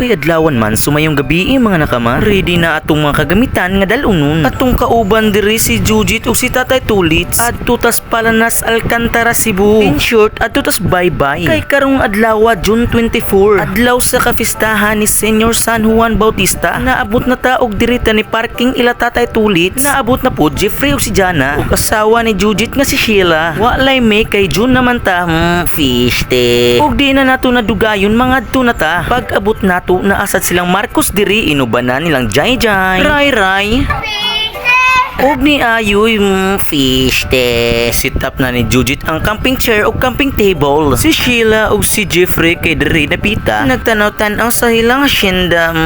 kay adlawan man sumayong gabi mga nakama. Ready na atong mga kagamitan nga dalunon. Atong kauban diri si Jujit ug si Tatay Tulits. Adto tas Palanas Alcantara, Cebu. In short, adto tas bye-bye. Kay karong adlaw June 24, adlaw sa kapistahan ni Senior San Juan Bautista. Naabot na ta og diri ta ni parking ila Tatay Tulits. Naabot na po Jeffrey ug si Jana ug asawa ni Jujit nga si Sheila. Walay may kay June naman ta. Fish te. Ug di na nato nadugayon mga adto na ta. Pag abot nato na asad silang Marcos diri inubanan nilang Jai Jai. Ray. Og ni Ayoy, fish te. Sit up na ni Jujit ang camping chair o camping table. Si Sheila o si Jeffrey kay diri napita. Nagtanaw-tanaw sa hilang asyenda,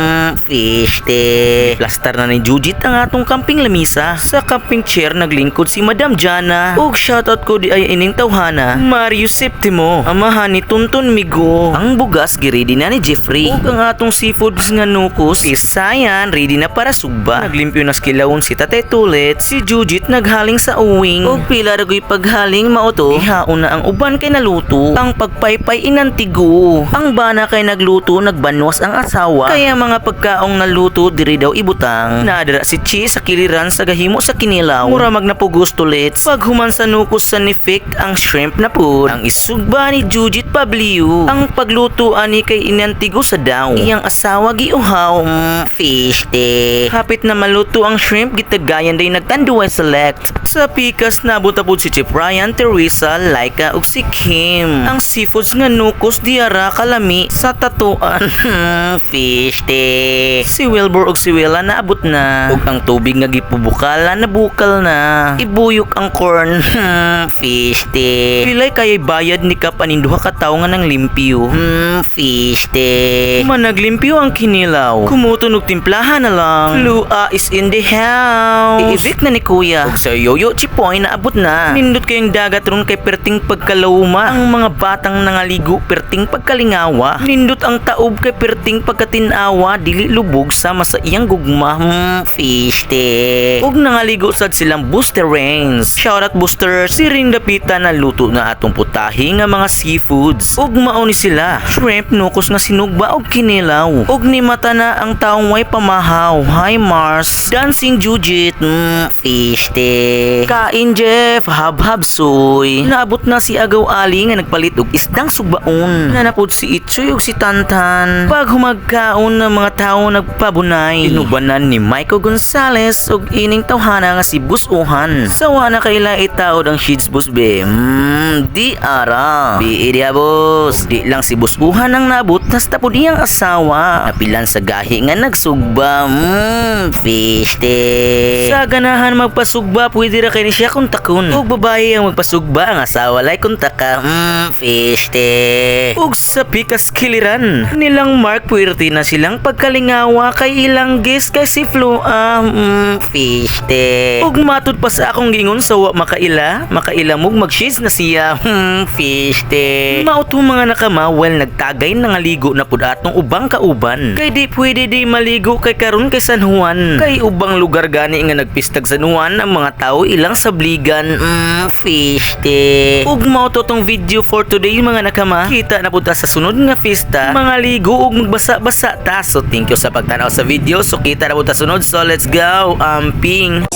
fish te. Plaster na ni Jujit ang atong camping lamisa. Sa camping chair naglingkod si Madam Jana. Og shoutout ko di ay ining tawhana, Mario Septimo, amahan ni Tonton Migo. Ang bugas giredi na ni Jeffrey. Og ang atong seafoods nga nukos, pisayan, ready na para sugba. Naglimpyo na skilawon si Tatay Tulit. Si Jujit naghaling sa uwing. Og pila ragoy paghaling mauto. Ihaon na ang uban kay naluto. Ang pagpaypay inantigo. Ang bana kay nagluto nagbanwas ang asawa. Kaya mga pagkaong naluto diri daw ibutang. Nadara si Chi sa kiliran sa gahimo sa kinilaw. Mura magnapugos tulits. Pag human sa nukos sa nifik ang shrimp na pud. Ang isugba ni Jujit pabliw. Ang pagluto ani kay inantigo sa daw. Iyang asawa giuhaw. Fish te. Kapit na maluto ang shrimp gitagayan day nagtanduay select. Sa pikas nabot apod si Chip Ryan, Teresa, Laika ug si Kim. Ang seafoods nga nukos diara kalami sa tatuan. Fish te. Si Wilbur ug si Willa naabot na. Ug ang tubig nga gipubukala nabukal na. Ibuyok ang corn. Fish te. Pilay kay bayad ni Kap aning duha ka tawo nga nang limpyo. Fish te. Managlimpyo ang kinilaw. Kumutunog timplahan na lang. Lua is in the house. Ibik na ni Kuya. Ug sa Yoyo Chipoy naabot na. Nindot kayong dagat ron kay perting pagkalawma. Ang mga batang nangaligo perting pagkalingawa. Nindot ang taob kay perting pagkatinawa. Dili lubog sama sa iyang gugma. Fish te. Ug nangaligo sad silang Booster Rains. Shoutout Booster. Si Rindapita na luto na atong putahi nga mga seafoods. Ug mao ni sila. Shrimp nukos nga sinugba og kinilaw. Ug ni mata na ang taong way pamahaw. Hi Mars. Dancing Jujit. Fish te. Kain Jeff, hab-hab soy. Naabot na si Agaw Ali nga nagpalit og isdang sugbaon. Nanapod si Itchoy ug si Tantan. Pag humagkaon ng mga tao nagpabunay. Inubanan ni Michael Gonzales ug ining tawhana nga si Busuhan. Sawa na kaila itaod ang sheets bus be. Di ara. Di dia boss. Di lang si Busuhan ang nabot tas tapod iyang asawa. Napilan sa gahi nga nagsugba. Fish te. Sa ganahan magpasugba pwede ra kay ni siya kontakon. Ug babae ang magpasugba ang asawa lay kontaka. Fish te. Ug sa pikas kiliran nilang Mark puwerte na silang pagkalingawa kay ilang guest kay si Flo. Fish te. Ug matud pa sa akong gingon sa wa makaila mog mag-shiz na siya. Fish te. Mauto mga nakama well nagtagay nangaligo na pud atong ubang kauban. Kay di pwede di maligo kay karon kay San Juan. Kay ubang lugar gani nga nagpistag San Juan ang mga tao ilang sabligan. Fish te. Ug mao to tong video for today mga nakama. Kita na punta sa sunod nga fiesta. Mga ligo ug magbasa-basa ta. So thank you sa pagtanaw sa video. So kita na punta sunod. So let's go. Ping.